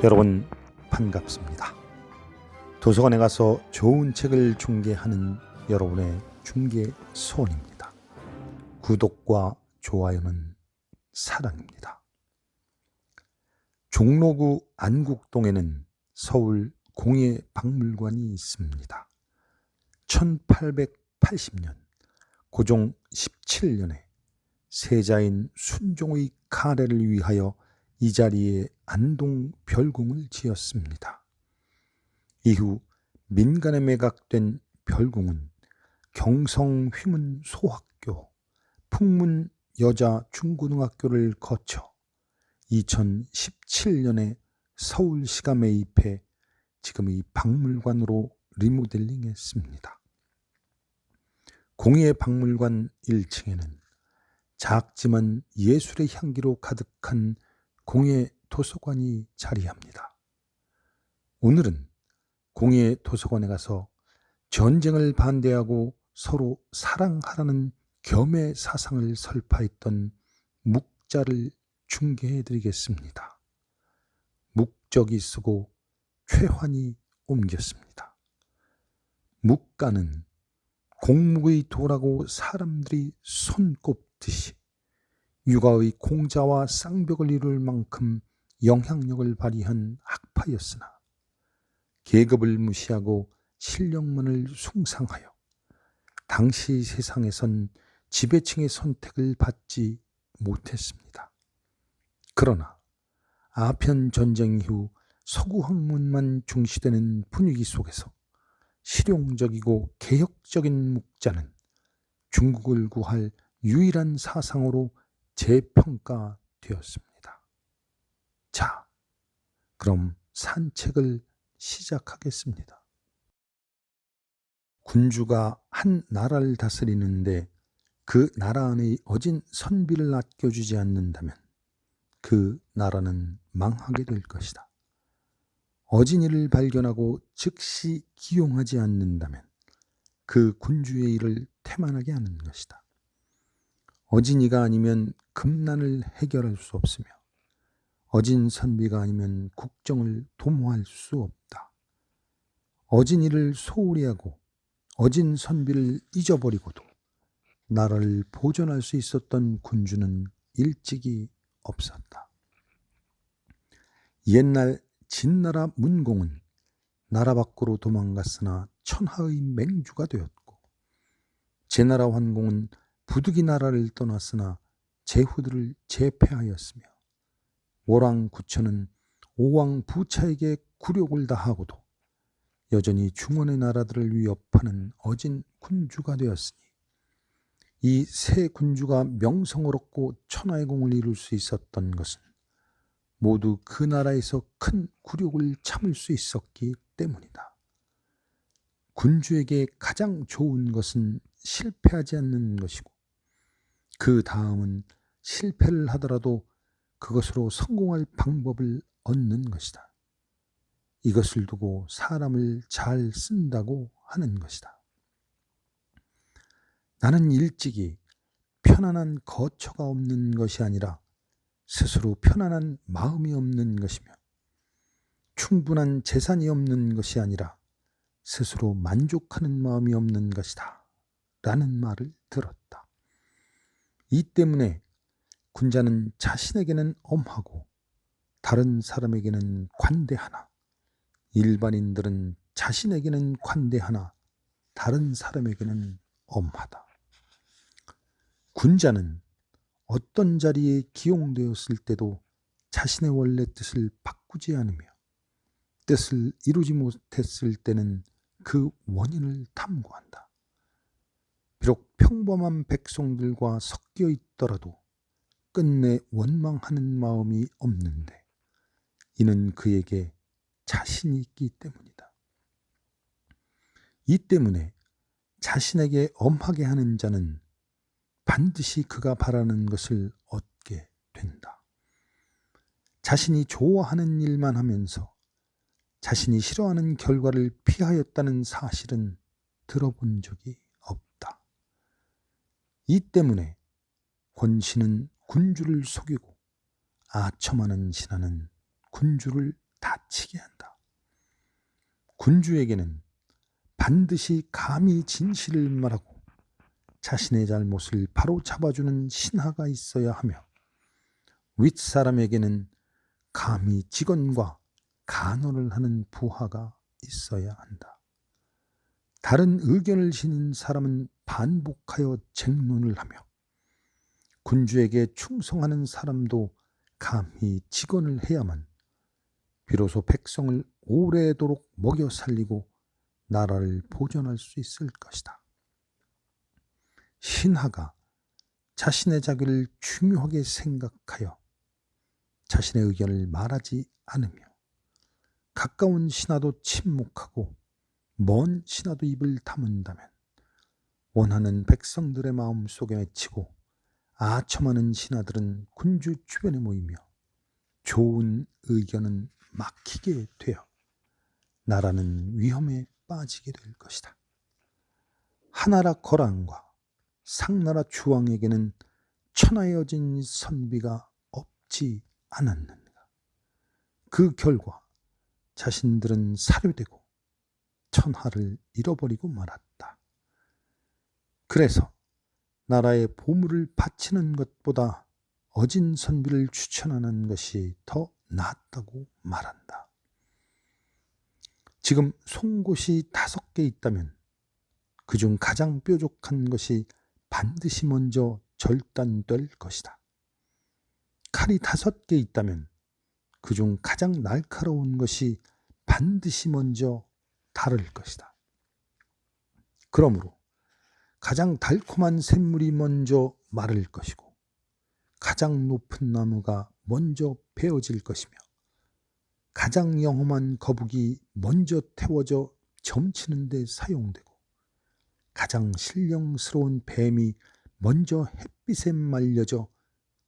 여러분 반갑습니다. 도서관에 가서 좋은 책을 중개하는 여러분의 중개소원입니다. 구독과 좋아요는 사랑입니다. 종로구 안국동에는 서울 공예박물관이 있습니다. 1880년 고종 17년에 세자인 순종의 가례를 위하여 이 자리에 안동 별궁을 지었습니다. 이후 민간에 매각된 별궁은 경성 휘문 소학교, 풍문 여자 중고등학교를 거쳐 2017년에 서울시가 매입해 지금의 박물관으로 리모델링했습니다. 공예박물관 1층에는 작지만 예술의 향기로 가득한 공예도서관이 자리합니다. 오늘은 공예도서관에 가서 전쟁을 반대하고 서로 사랑하라는 겸해 사상을 설파했던 묵자를 중개해드리겠습니다. 묵적이 쓰고 최환이 옮겼습니다. 묵가는 공묵의 도라고 사람들이 손꼽듯이 육아의 공자와 쌍벽을 이룰 만큼 영향력을 발휘한 학파였으나 계급을 무시하고 실력만을 숭상하여 당시 세상에선 지배층의 선택을 받지 못했습니다. 그러나 아편 전쟁 이후 서구 학문만 중시되는 분위기 속에서 실용적이고 개혁적인 묵자는 중국을 구할 유일한 사상으로 재평가되었습니다. 자, 그럼 산책을 시작하겠습니다. 군주가 한 나라를 다스리는데 그 나라 안의 어진 선비를 아껴주지 않는다면 그 나라는 망하게 될 것이다. 어진이를 발견하고 즉시 기용하지 않는다면 그 군주의 일을 태만하게 하는 것이다. 어진이가 아니면 금난을 해결할 수 없으며 어진 선비가 아니면 국정을 도모할 수 없다. 어진이를 소홀히 하고 어진 선비를 잊어버리고도 나라를 보존할 수 있었던 군주는 일찍이 없었다. 옛날 진나라 문공은 나라 밖으로 도망갔으나 천하의 맹주가 되었고, 제나라 환공은 부득이 나라를 떠났으나 제후들을 제패하였으며, 오랑 구천은 오왕 부차에게 굴욕을 다하고도 여전히 중원의 나라들을 위협하는 어진 군주가 되었으니 이 세 군주가 명성을 얻고 천하의 공을 이룰 수 있었던 것은 모두 그 나라에서 큰 굴욕을 참을 수 있었기 때문이다. 군주에게 가장 좋은 것은 실패하지 않는 것이고 그 다음은 실패를 하더라도 그것으로 성공할 방법을 얻는 것이다. 이것을 두고 사람을 잘 쓴다고 하는 것이다. 나는 일찍이 편안한 거처가 없는 것이 아니라 스스로 편안한 마음이 없는 것이며 충분한 재산이 없는 것이 아니라 스스로 만족하는 마음이 없는 것이다 라는 말을 들었다. 이 때문에 군자는 자신에게는 엄하고 다른 사람에게는 관대하나 일반인들은 자신에게는 관대하나 다른 사람에게는 엄하다. 군자는 어떤 자리에 기용되었을 때도 자신의 원래 뜻을 바꾸지 않으며 뜻을 이루지 못했을 때는 그 원인을 탐구한다. 비록 평범한 백성들과 섞여 있더라도 끝내 원망하는 마음이 없는데 이는 그에게 자신이 있기 때문이다. 이 때문에 자신에게 엄하게 하는 자는 반드시 그가 바라는 것을 얻게 된다. 자신이 좋아하는 일만 하면서 자신이 싫어하는 결과를 피하였다는 사실은 들어본 적이 없다. 이 때문에 권신은 군주를 속이고 아첨하는 신하는 군주를 다치게 한다. 군주에게는 반드시 감히 진실을 말하고 자신의 잘못을 바로 잡아주는 신하가 있어야 하며, 윗사람에게는 감히 직언과 간호를 하는 부하가 있어야 한다. 다른 의견을 지닌 사람은 반복하여 쟁론을 하며, 군주에게 충성하는 사람도 감히 직언을 해야만 비로소 백성을 오래도록 먹여 살리고 나라를 보존할 수 있을 것이다. 신하가 자신의 자기를 중요하게 생각하여 자신의 의견을 말하지 않으며, 가까운 신하도 침묵하고 먼 신하도 입을 다문다면 원하는 백성들의 마음 속에 맺히고 아첨하는 신하들은 군주 주변에 모이며 좋은 의견은 막히게 되어 나라는 위험에 빠지게 될 것이다. 하나라 거란과 상나라 주왕에게는 천하에 어진 선비가 없지 않았는가. 그 결과 자신들은 사료되고 천하를 잃어버리고 말았다. 그래서 나라의 보물을 바치는 것보다 어진 선비를 추천하는 것이 더 낫다고 말한다. 지금 송곳이 5개 있다면 그중 가장 뾰족한 것이 반드시 먼저 절단될 것이다. 칼이 5개 있다면 그중 가장 날카로운 것이 반드시 먼저 다를 것이다. 그러므로 가장 달콤한 샘물이 먼저 마를 것이고, 가장 높은 나무가 먼저 베어질 것이며, 가장 영험한 거북이 먼저 태워져 점치는 데 사용되고, 가장 신령스러운 뱀이 먼저 햇빛에 말려져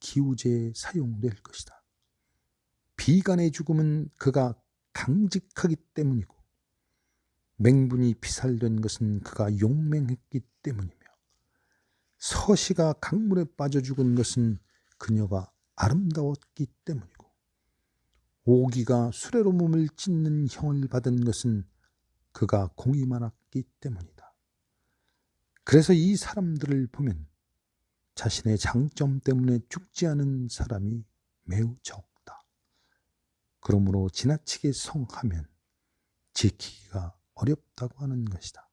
기우제에 사용될 것이다. 비간의 죽음은 그가 강직하기 때문이고, 맹분이 피살된 것은 그가 용맹했기 때문이며, 서시가 강물에 빠져 죽은 것은 그녀가 아름다웠기 때문이고, 오기가 수레로 몸을 찢는 형을 받은 것은 그가 공이 많았기 때문이다. 그래서 이 사람들을 보면 자신의 장점 때문에 죽지 않은 사람이 매우 적다. 그러므로 지나치게 성하면 지키기가 어렵다고 하는 것이다.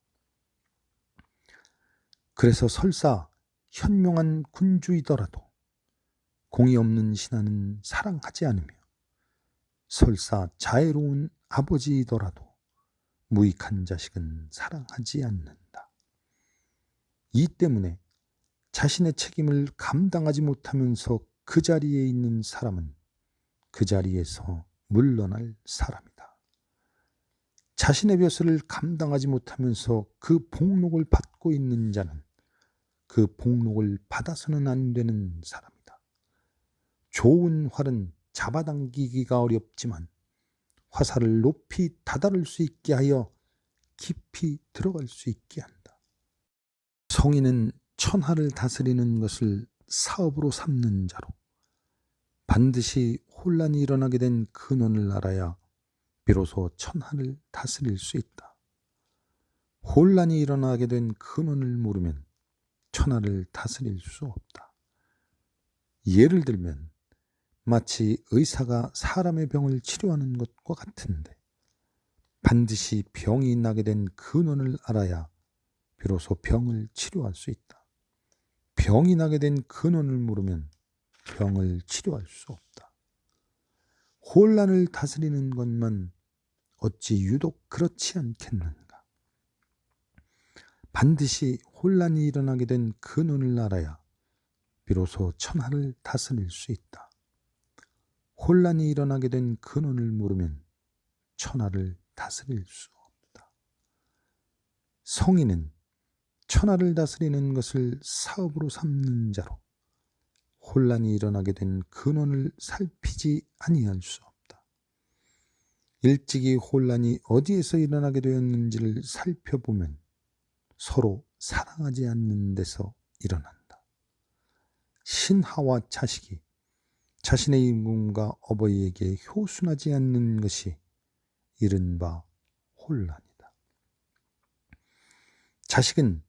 그래서 설사 현명한 군주이더라도 공이 없는 신하는 사랑하지 않으며, 설사 자애로운 아버지이더라도 무익한 자식은 사랑하지 않는다. 이 때문에 자신의 책임을 감당하지 못하면서 그 자리에 있는 사람은 그 자리에서 물러날 사람이다. 자신의 벼슬을 감당하지 못하면서 그 복록을 받고 있는 자는 그 복록을 받아서는 안 되는 사람이다. 좋은 활은 잡아당기기가 어렵지만 화살을 높이 다다를 수 있게 하여 깊이 들어갈 수 있게 한다. 성인은 천하를 다스리는 것을 사업으로 삼는 자로 반드시 혼란이 일어나게 된 근원을 알아야 비로소 천하를 다스릴 수 있다. 혼란이 일어나게 된 근원을 모르면 천하를 다스릴 수 없다. 예를 들면 마치 의사가 사람의 병을 치료하는 것과 같은데, 반드시 병이 나게 된 근원을 알아야 비로소 병을 치료할 수 있다. 병이 나게 된 근원을 모르면 병을 치료할 수 없다. 혼란을 다스리는 것만 어찌 유독 그렇지 않겠는가? 반드시 혼란이 일어나게 된 근원을 알아야 비로소 천하를 다스릴 수 있다. 혼란이 일어나게 된 근원을 모르면 천하를 다스릴 수 없다. 성인은 천하를 다스리는 것을 사업으로 삼는 자로 혼란이 일어나게 된 근원을 살피지 아니할 수 없다. 일찍이 혼란이 어디에서 일어나게 되었는지를 살펴보면 서로 사랑하지 않는 데서 일어난다. 신하와 자식이 자신의 임금과 어버이에게 효순하지 않는 것이 이른바 혼란이다. 자식은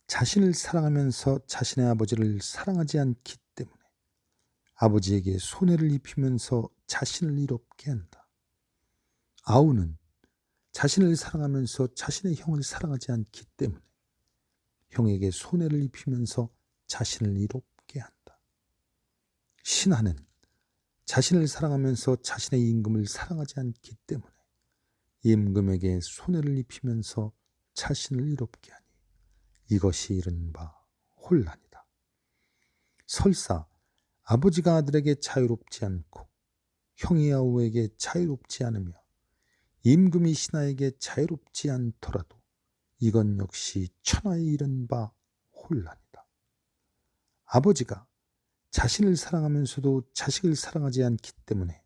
자신을 사랑하면서 자신의 아버지를 사랑하지 않기 때문에 아버지에게 손해를 입히면서 자신을 이롭게 한다. 아우는 자신을 사랑하면서 자신의 형을 사랑하지 않기 때문에 형에게 손해를 입히면서 자신을 이롭게 한다. 신하는 자신을 사랑하면서 자신의 임금을 사랑하지 않기 때문에 임금에게 손해를 입히면서 자신을 이롭게 하니 이것이 이른바 혼란이다. 설사 아버지가 아들에게 자유롭지 않고 형이 아우에게 자유롭지 않으며 임금이 신하에게 자유롭지 않더라도 이건 역시 천하에 이른바 혼란이다. 아버지가 자신을 사랑하면서도 자식을 사랑하지 않기 때문에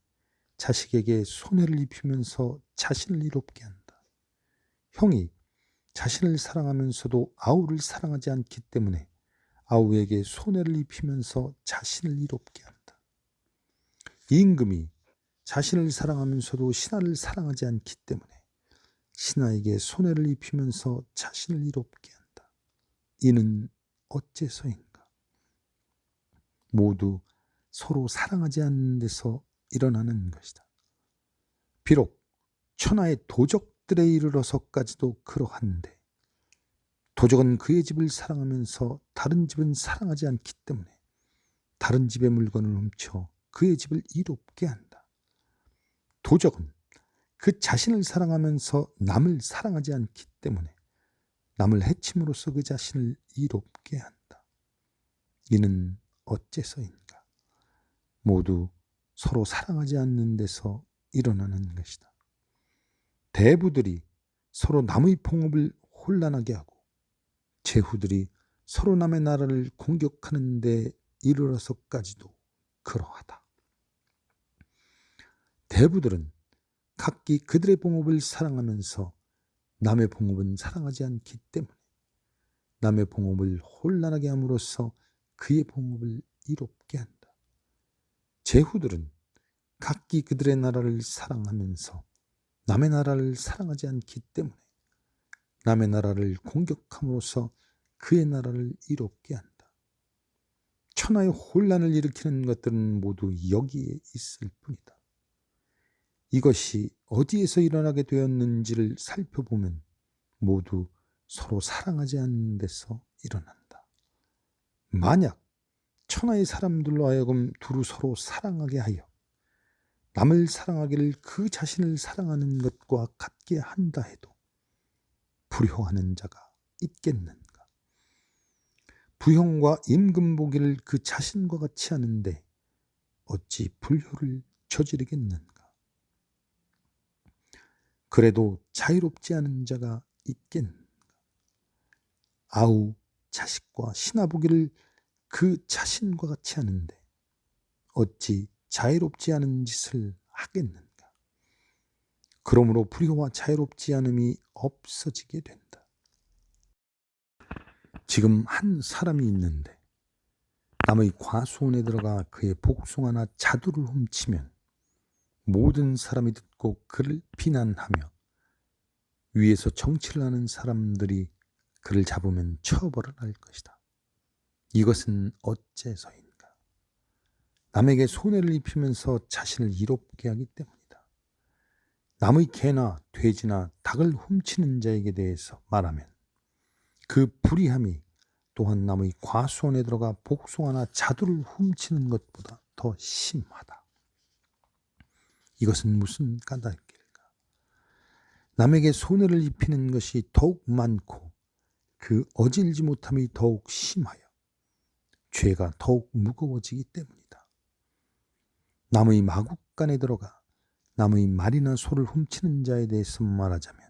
자식에게 손해를 입히면서 자신을 이롭게 한다. 형이 자신을 사랑하면서도 아우를 사랑하지 않기 때문에 아우에게 손해를 입히면서 자신을 이롭게 한다. 임금이 자신을 사랑하면서도 신하를 사랑하지 않기 때문에 신하에게 손해를 입히면서 자신을 이롭게 한다. 이는 어째서인가? 모두 서로 사랑하지 않는 데서 일어나는 것이다. 비록 천하의 도적들에 이르러서까지도 그러한데 도적은 그의 집을 사랑하면서 다른 집은 사랑하지 않기 때문에 다른 집의 물건을 훔쳐 그의 집을 이롭게 한다. 도적은 그 자신을 사랑하면서 남을 사랑하지 않기 때문에 남을 해침으로써 그 자신을 이롭게 한다. 이는 어째서인가? 모두 서로 사랑하지 않는 데서 일어나는 것이다. 대부들이 서로 남의 봉업을 혼란하게 하고 제후들이 서로 남의 나라를 공격하는 데 이르러서까지도 그러하다. 대부들은 각기 그들의 봉업을 사랑하면서 남의 봉업은 사랑하지 않기 때문에 남의 봉업을 혼란하게 함으로써 그의 봉업을 이롭게 한다. 제후들은 각기 그들의 나라를 사랑하면서 남의 나라를 사랑하지 않기 때문에 남의 나라를 공격함으로써 그의 나라를 이롭게 한다. 천하의 혼란을 일으키는 것들은 모두 여기에 있을 뿐이다. 이것이 어디에서 일어나게 되었는지를 살펴보면 모두 서로 사랑하지 않는 데서 일어난다. 만약 천하의 사람들로 하여금 두루 서로 사랑하게 하여 남을 사랑하기를 그 자신을 사랑하는 것과 같게 한다 해도 불효하는 자가 있겠는가? 부형과 임금 보기를 그 자신과 같이 하는데 어찌 불효를 저지르겠는가? 그래도 자유롭지 않은 자가 있겠는가? 아우 자식과 신하 보기를 그 자신과 같이 하는데 어찌 자유롭지 않은 짓을 하겠는가? 그러므로 불효와 자유롭지 않음이 없어지게 된다. 지금 한 사람이 있는데 남의 과수원에 들어가 그의 복숭아나 자두를 훔치면 모든 사람이 듣고 그를 비난하며 위에서 정치를 하는 사람들이 그를 잡으면 처벌을 할 것이다. 이것은 어째서인가? 남에게 손해를 입히면서 자신을 이롭게 하기 때문이다. 남의 개나 돼지나 닭을 훔치는 자에게 대해서 말하면 그 불의함이 또한 남의 과수원에 들어가 복숭아나 자두를 훔치는 것보다 더 심하다. 이것은 무슨 까닭일까? 남에게 손해를 입히는 것이 더욱 많고 그 어질지 못함이 더욱 심하여 죄가 더욱 무거워지기 때문이다. 남의 마국간에 들어가 남의 말이나 소를 훔치는 자에 대해서 말하자면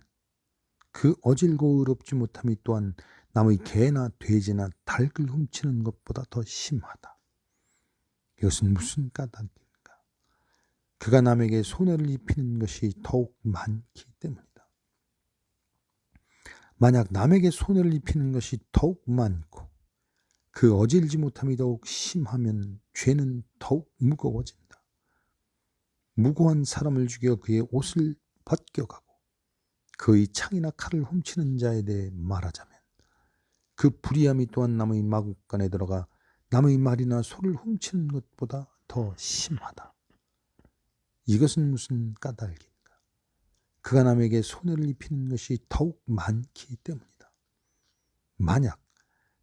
그 어질고 의롭지 못함이 또한 남의 개나 돼지나 닭을 훔치는 것보다 더 심하다. 이것은 무슨 까닭인가? 그가 남에게 손해를 입히는 것이 더욱 많기 때문이다. 만약 남에게 손해를 입히는 것이 더욱 많고 그 어질지 못함이 더욱 심하면 죄는 더욱 무거워진다. 무고한 사람을 죽여 그의 옷을 벗겨가고 그의 창이나 칼을 훔치는 자에 대해 말하자면 그 불의함이 또한 남의 마국간에 들어가 남의 말이나 소를 훔치는 것보다 더 심하다. 이것은 무슨 까닭인가? 그가 남에게 손해를 입히는 것이 더욱 많기 때문이다. 만약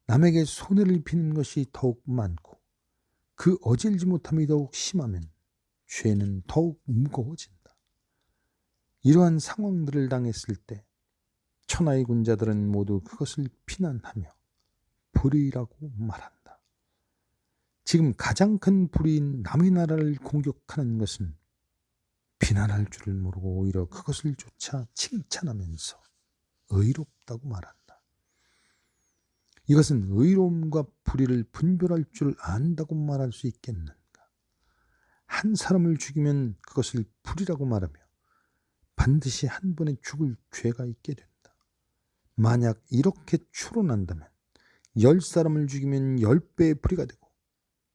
남에게 손해를 입히는 것이 더욱 많고 그 어질지 못함이 더욱 심하면 죄는 더욱 무거워진다. 이러한 상황들을 당했을 때 천하의 군자들은 모두 그것을 비난하며 불의라고 말한다. 지금 가장 큰 불의인 남의 나라를 공격하는 것은 비난할 줄을 모르고 오히려 그것을 조차 칭찬하면서 의롭다고 말한다. 이것은 의로움과 불의를 분별할 줄 안다고 말할 수 있겠는가? 한 사람을 죽이면 그것을 불의라고 말하며 반드시 한 번에 죽을 죄가 있게 된다. 만약 이렇게 추론한다면 10사람을 죽이면 10배의 불의가 되고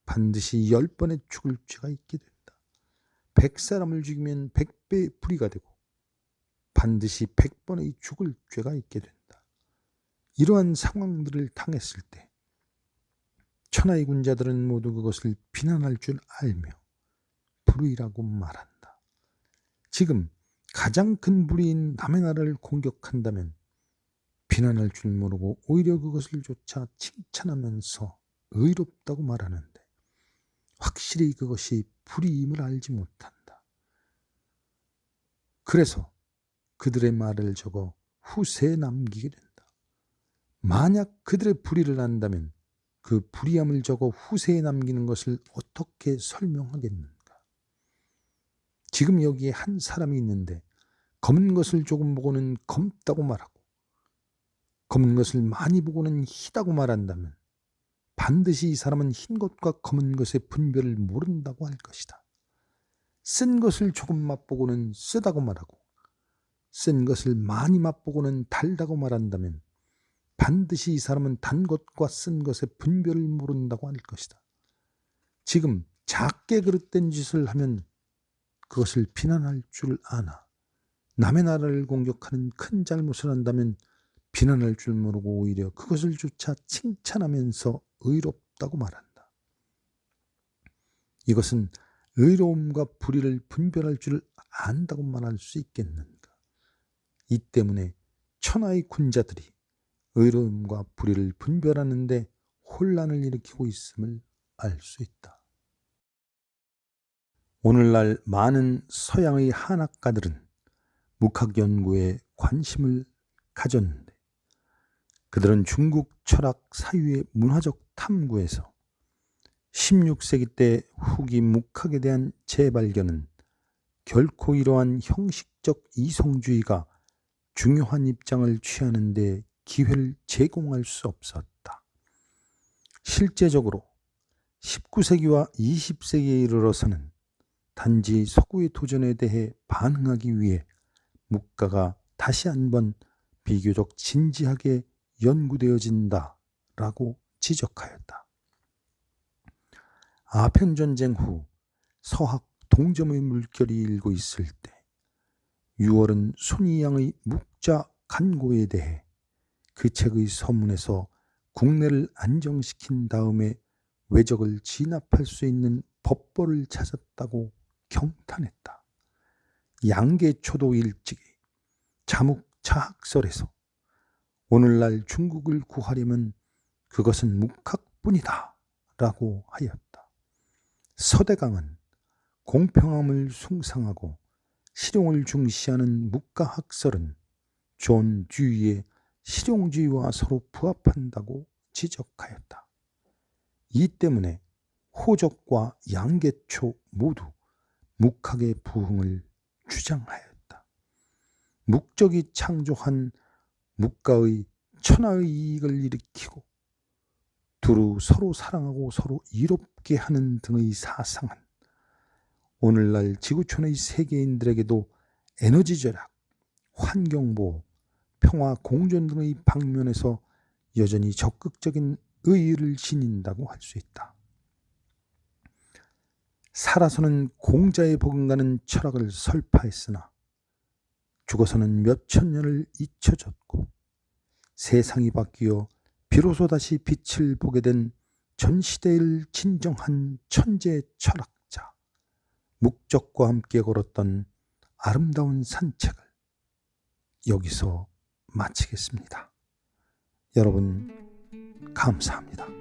반드시 10번의 죽을 죄가 있게 된다. 100사람을 죽이면 100배의 불의가 되고 반드시 100번의 죽을 죄가 있게 된다. 이러한 상황들을 당했을 때 천하의 군자들은 모두 그것을 비난할 줄 알며 불의라고 말한다. 지금 가장 큰 불의인 남의 나라를 공격한다면 비난할 줄 모르고 오히려 그것을 조차 칭찬하면서 의롭다고 말하는데 확실히 그것이 불의임을 알지 못한다. 그래서 그들의 말을 적어 후세에 남기게 된다. 만약 그들의 불의를 안다면 그 불의함을 적어 후세에 남기는 것을 어떻게 설명하겠는가? 지금 여기에 한 사람이 있는데 검은 것을 조금 보고는 검다고 말하고 검은 것을 많이 보고는 희다고 말한다면 반드시 이 사람은 흰 것과 검은 것의 분별을 모른다고 할 것이다. 쓴 것을 조금 맛보고는 쓰다고 말하고 쓴 것을 많이 맛보고는 달다고 말한다면 반드시 이 사람은 단 것과 쓴 것의 분별을 모른다고 할 것이다. 지금 작게 그릇된 짓을 하면 그것을 비난할 줄 아나 남의 나라를 공격하는 큰 잘못을 한다면 비난할 줄 모르고 오히려 그것을 조차 칭찬하면서 의롭다고 말한다. 이것은 의로움과 불의를 분별할 줄 안다고 말할 수 있겠는가? 이 때문에 천하의 군자들이 의로움과 불의를 분별하는데 혼란을 일으키고 있음을 알 수 있다. 오늘날 많은 서양의 한학가들은 묵학 연구에 관심을 가졌는데 그들은 중국 철학 사유의 문화적 탐구에서 16세기 때 후기 묵학에 대한 재발견은 결코 이러한 형식적 이성주의가 중요한 입장을 취하는 데 기회를 제공할 수 없었다. 실제적으로 19세기와 20세기에 이르러서는 단지 서구의 도전에 대해 반응하기 위해 묵가가 다시 한번 비교적 진지하게 연구되어진다라고 지적하였다. 아편전쟁 후 서학 동점의 물결이 일고 있을 때 유월은 손이양의 묵자 간고에 대해 그 책의 서문에서 국내를 안정시킨 다음에 외적을 진압할 수 있는 법벌을 찾았다고 경탄했다. 양계초도 일찍이 자묵차학설에서 오늘날 중국을 구하려면 그것은 묵학뿐이다 라고 하였다. 서대강은 공평함을 숭상하고 실용을 중시하는 묵가학설은 존 듀이의 실용주의와 서로 부합한다고 지적하였다. 이 때문에 호적과 양계초 모두 묵학의 부흥을 주장하였다. 묵적이 창조한 묵가의 천하의 이익을 일으키고 두루 서로 사랑하고 서로 이롭게 하는 등의 사상은 오늘날 지구촌의 세계인들에게도 에너지 절약, 환경보호, 평화 공존 등의 방면에서 여전히 적극적인 의의를 지닌다고 할 수 있다. 살아서는 공자에 버금가는 철학을 설파했으나 죽어서는 몇천 년을 잊혀졌고 세상이 바뀌어 비로소 다시 빛을 보게 된 전 시대의 진정한 천재 철학자 묵적과 함께 걸었던 아름다운 산책을 여기서 마치겠습니다. 여러분 감사합니다.